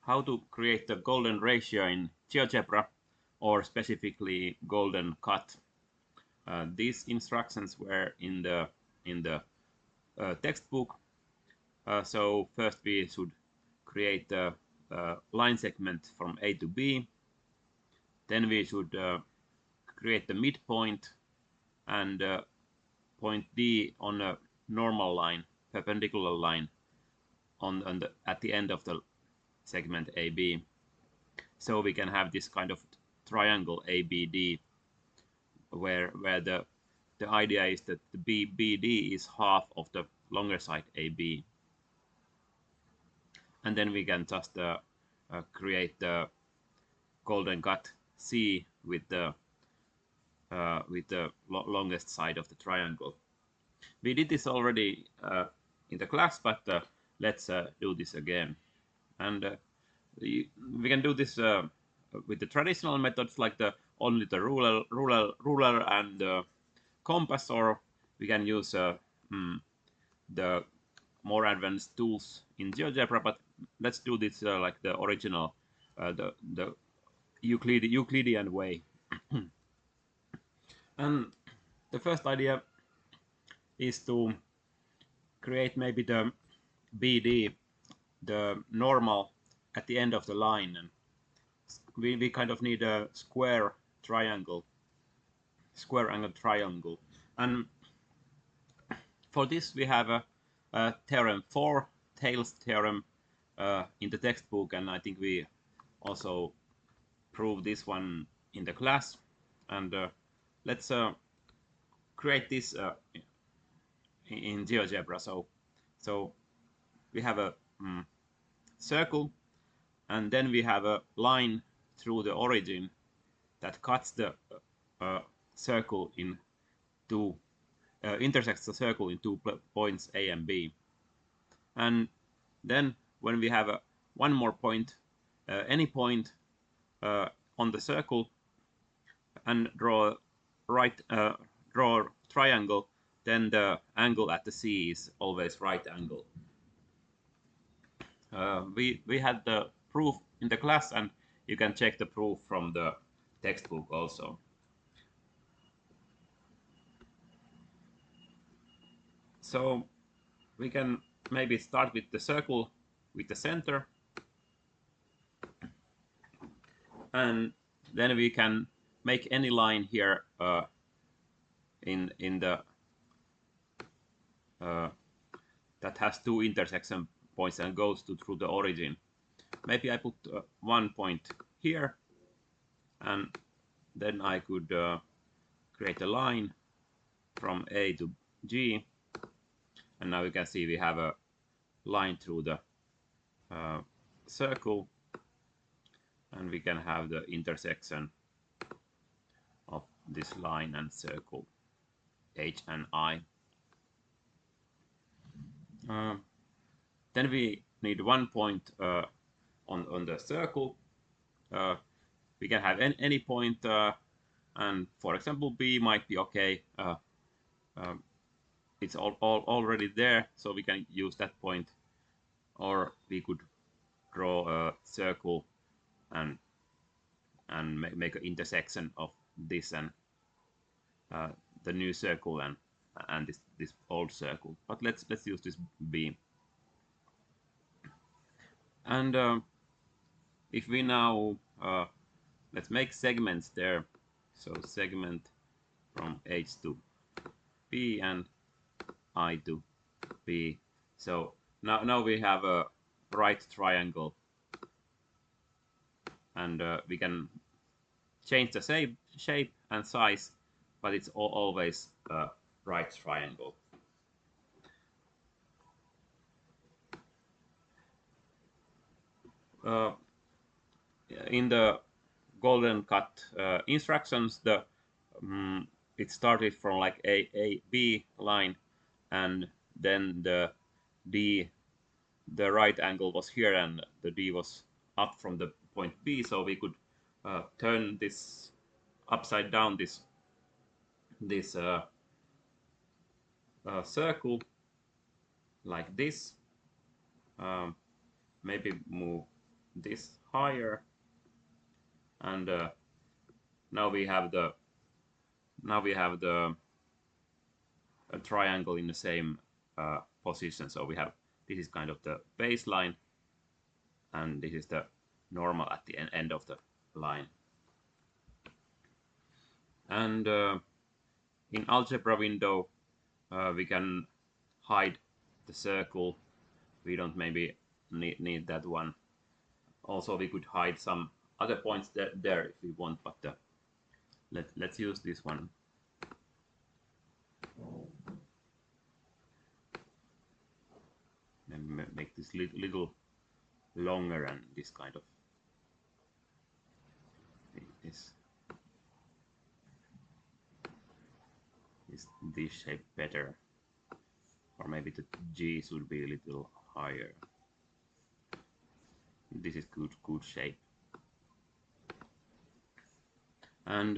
how to create the golden ratio in Geogebra, or specifically golden cut. These instructions were in the textbook. So first we should create the line segment from A to B. Then we should create the midpoint and point D on a normal line, perpendicular line at the end of the segment AB. So we can have this kind of triangle ABD, where the idea is that the BD is half of the longer side AB. And then we can just create the golden cut C with the longest side of the triangle. We did this already in the class, but let's do this again. And we can do this with the traditional methods, like only the ruler and compass, or we can use the more advanced tools in GeoGebra. But let's do this like the original, the Euclidean way. And the first idea is to create maybe the BD, the normal at the end of the line, and we kind of need a square angle triangle. And for this we have a theorem, 4 tails theorem, in the textbook, and I think we also prove this one in the class. And let's create this in GeoGebra. So we have a circle, and then we have a line through the origin that cuts the circle in two, intersects the circle in 2 points A and B. And then when we have one more point, any point on the circle, and draw draw triangle, then the angle at the C is always right angle. We had the proof in the class, and you can check the proof from the textbook also. So we can maybe start with the circle with the center, and then we can make any line here in the that has 2 intersection points and goes through the origin. Maybe I put 1 point here, and then I could create a line from A to G, and now you can see we have a line through the circle, and we can have the intersection of this line and circle H and I. Then we need 1 point on the circle. We can have any point, and for example B might be okay. It's already there, so we can use that point, or we could draw a circle and make an intersection of this and the new circle and this old circle. But let's use this B. And if we now let's make segments there. So segment from H to B and I to B. So now we have a right triangle, and we can change the shape and size, but it's always a right triangle. In the golden cut instructions, it started from like a B line, and then the D, the right angle was here, and the D was up from the point B, so we could turn this upside down, this circle like this. Maybe move this higher, and now we have the a triangle in the same position. So we have, this is kind of the baseline, and this is the normal at the end of the line. And in algebra window, we can hide the circle. We don't maybe need that one. Also, we could hide some other points there if we want, but let's use this one. And make this little longer, and this kind of this shape better, or maybe the G should be a little higher. This is good shape. And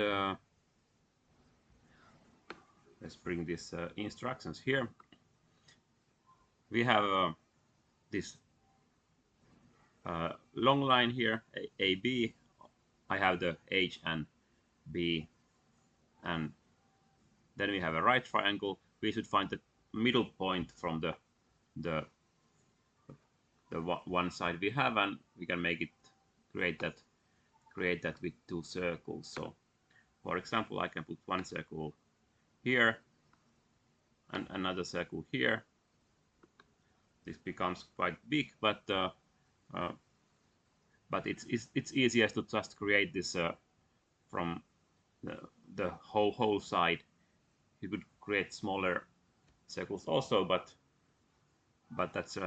let's bring these instructions here. We have this long line here, AB. I have the H and B, and then we have a right triangle. We should find the middle point from the one side we have, and we can make it create that with two circles. So for example, I can put one circle here and another circle here. This becomes quite big, but it's easiest to just create this from the whole side. You could create smaller circles also, but that's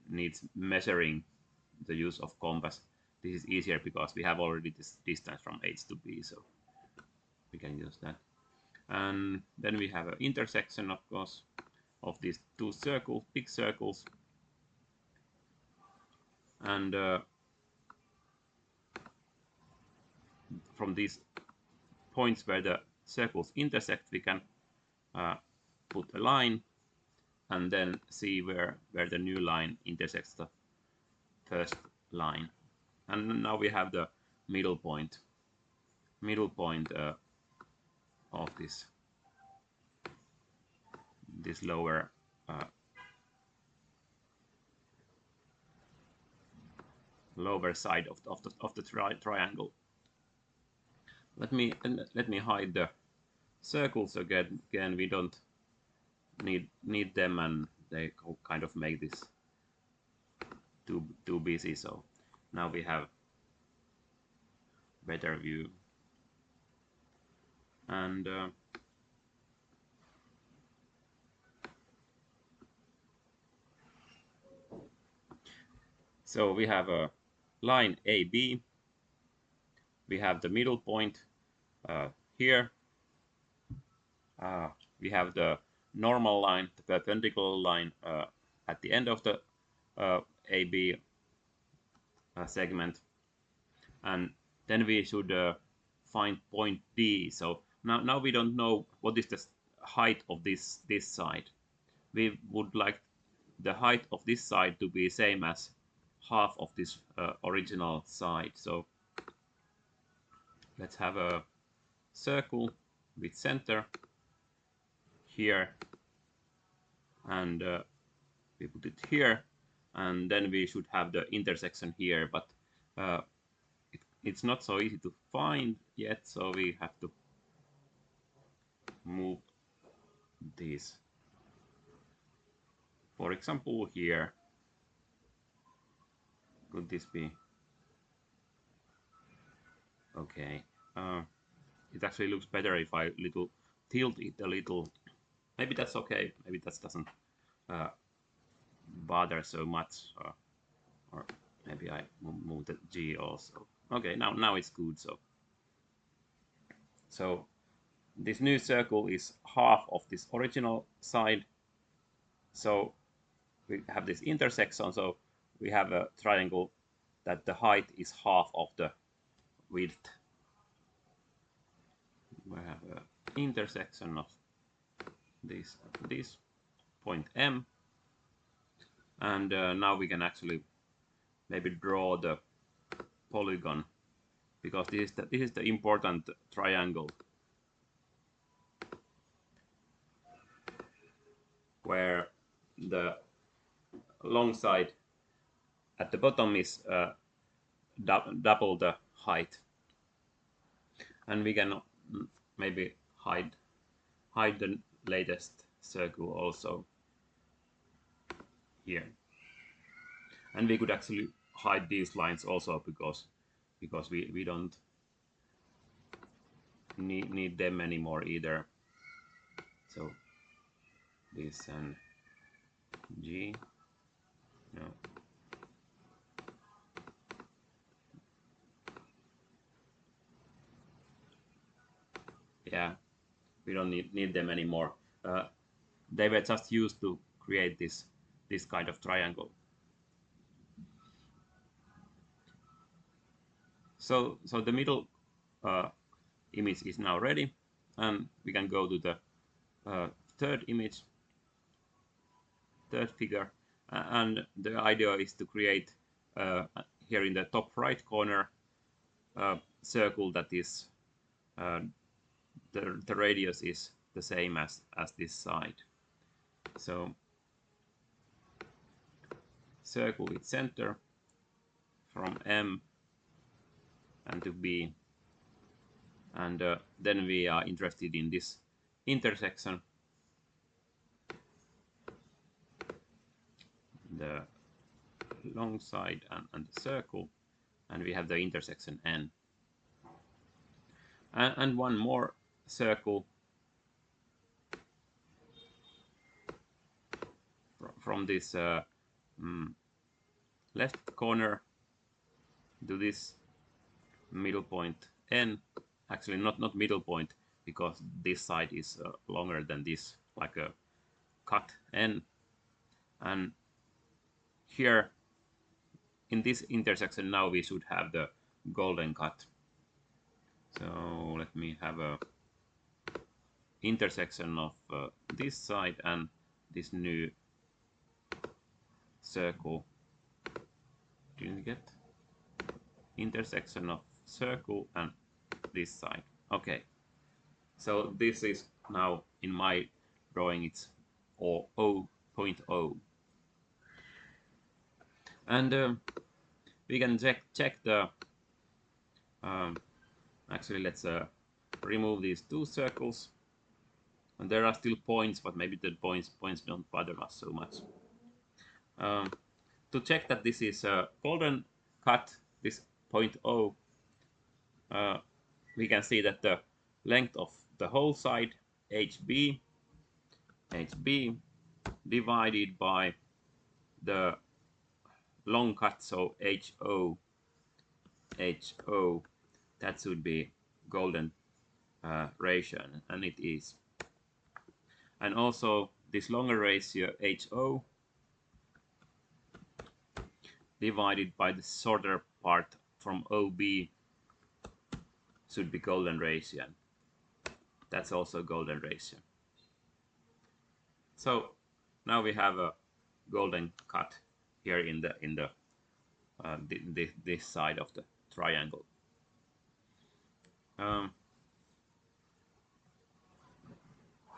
needs measuring the use of compass. This is easier because we have already this distance from H to B, so we can use that. And then we have an intersection, of course, of these two circles, big circles. And from these points where the circles intersect, we can put a line and then see where the new line intersects the first line. And now we have the middle point of this lower lower side of the triangle. Let me hide the circles again. We don't need them, and they kind of make this too busy. So now we have better view. And so we have a line AB. We have the middle point here. We have the normal line, the perpendicular line at the end of the AB segment, and then we should find point D. So now we don't know what is the height of this side. We would like the height of this side to be same as half of this original side. So let's have a circle with center here, and we put it here, and then we should have the intersection here, but it's not so easy to find yet, so we have to move these. For example, here, could this be okay? It actually looks better if I tilt it a little. Maybe that's okay. Maybe that doesn't bother so much, or maybe I move the G also. Okay, now it's good. So this new circle is half of this original side. So we have this intersection. So we have a triangle that the height is half of the width. We have an intersection of this point M, and now we can actually maybe draw the polygon, because this is the important triangle where the long side at the bottom is double the height, and we can maybe hide the latest circle also here, and we could actually hide these lines also because we don't need them anymore either. So this and G, no, yeah, we don't need them anymore. They were just used to create this kind of triangle. So the middle image is now ready, and we can go to the third image, third figure, and the idea is to create here in the top right corner a circle that is the radius is the same as this side. So circle with center from M and to B, and then we are interested in this intersection, the long side and the circle, and we have the intersection N, and one more circle from this left corner to this middle point N. Actually not middle point, because this side is longer than this, like a cut N, and here in this intersection now we should have the golden cut. So let me have a intersection of this side and this new circle. Didn't get intersection of circle and this side. Okay, so this is now in my drawing, it's O, 0.0, and we can check the actually let's remove these two circles, and there are still points, but maybe the points don't bother us so much. To check that this is a golden cut, this 0.0, we can see that the length of the whole side HB divided by the long cut, so HO, that should be golden ratio, and it is. And also this longer ratio HO divided by the shorter part from OB should be golden ratio. That's also golden ratio. So now we have a golden cut here in the this side of the triangle.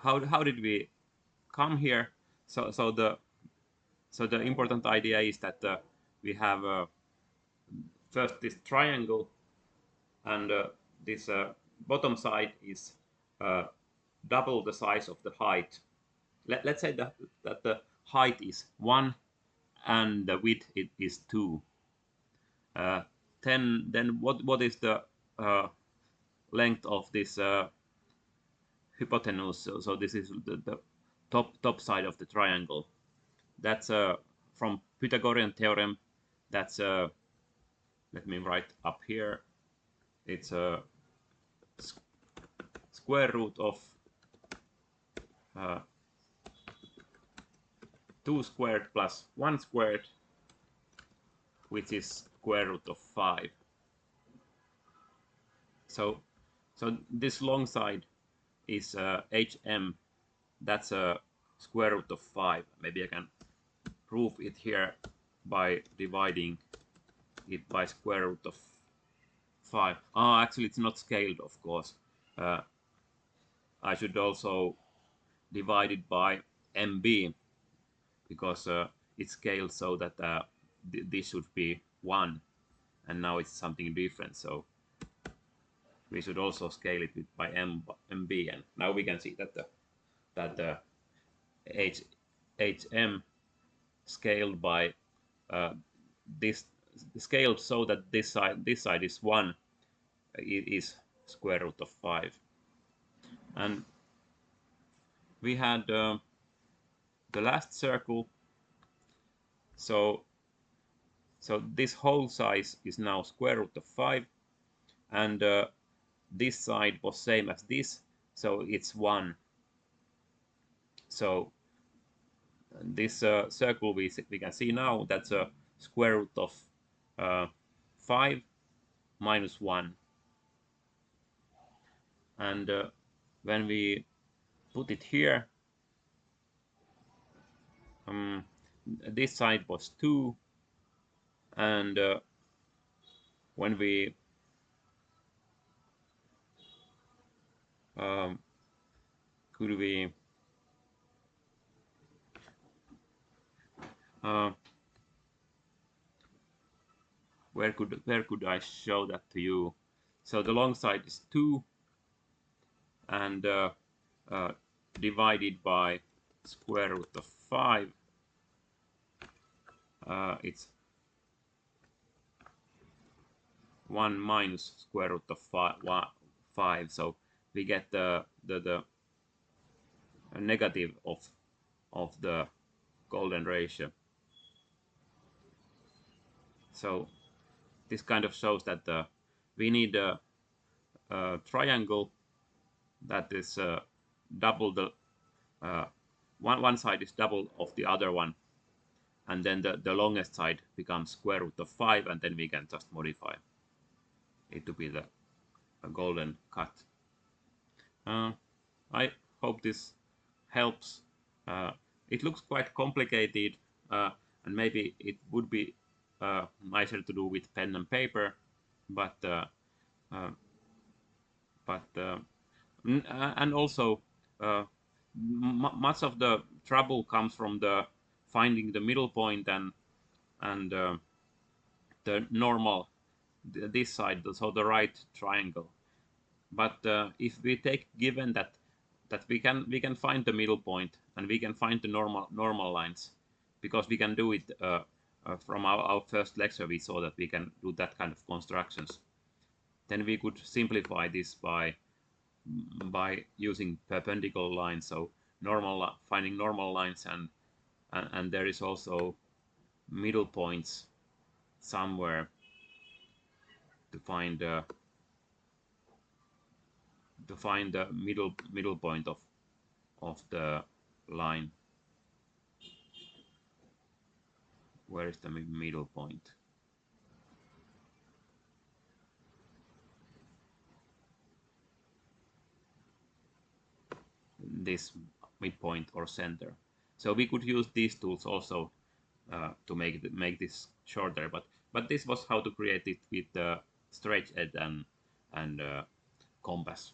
How did we come here? So the important idea is that we have first this triangle, and this bottom side is double the size of the height. Let's say that the height is 1 and the width is 2. Then what is the length of this hypotenuse? So this is the top side of the triangle. That's from Pythagorean theorem. That's let me write up here. It's a square root of 2 squared plus 1 squared, which is square root of 5. So this long side is HM. That's a square root of 5. Maybe I can prove it here by dividing it by square root of 5. Oh, actually it's not scaled, of course. I should also divide it by MB, because it's scaled so that this should be 1, and now it's something different. So we should also scale it by MB, and now we can see that the HM scaled by this scaled so that this side is 1, it is square root of 5. And we had the last circle, so this whole size is now square root of 5, and this side was same as this, so it's 1. So this circle we can see now, that's a square root of 5 minus 1. And when we put it here, this side was 2, and when we could we where could I show that to you? So the long side is 2, and divided by square root of 5, it's 1 minus square root of 5. So we get the negative of the golden ratio. So this kind of shows that we need a triangle that is double the one side is double of the other one, and then the longest side becomes square root of 5, and then we can just modify it to be the golden cut. I hope this helps. It looks quite complicated, and maybe it would be nicer to do with pen and paper, but and also much of the trouble comes from the finding the middle point and the normal this side, so the right triangle. But if we take given that we can find the middle point, and we can find the normal lines, because we can do it from our first lecture, we saw that we can do that kind of constructions, then we could simplify this by using perpendicular lines. So finding normal lines, and there is also middle points somewhere to find the middle point of the line. Where is the middle point? This midpoint or center. So we could use these tools also to make this shorter, but this was how to create it with the stretch edge and compass.